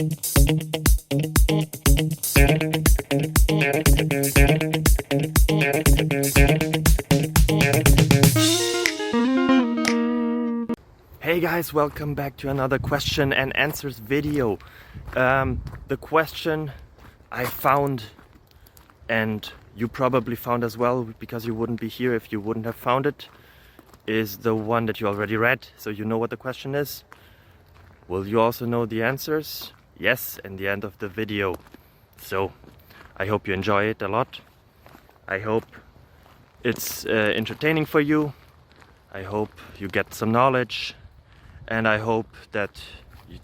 Hey guys, welcome back to another question and answers video. The question I found, and you probably found as well because you wouldn't be here if you wouldn't have found it, is the one that you already read, so you know what the question is. Will you also know the answers? Yes, in the end of the video. So I hope you enjoy it a lot. I hope it's entertaining for you. I hope you get some knowledge. And I hope that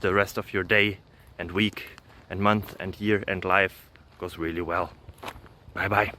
the rest of your day and week and month and year and life goes really well. Bye bye.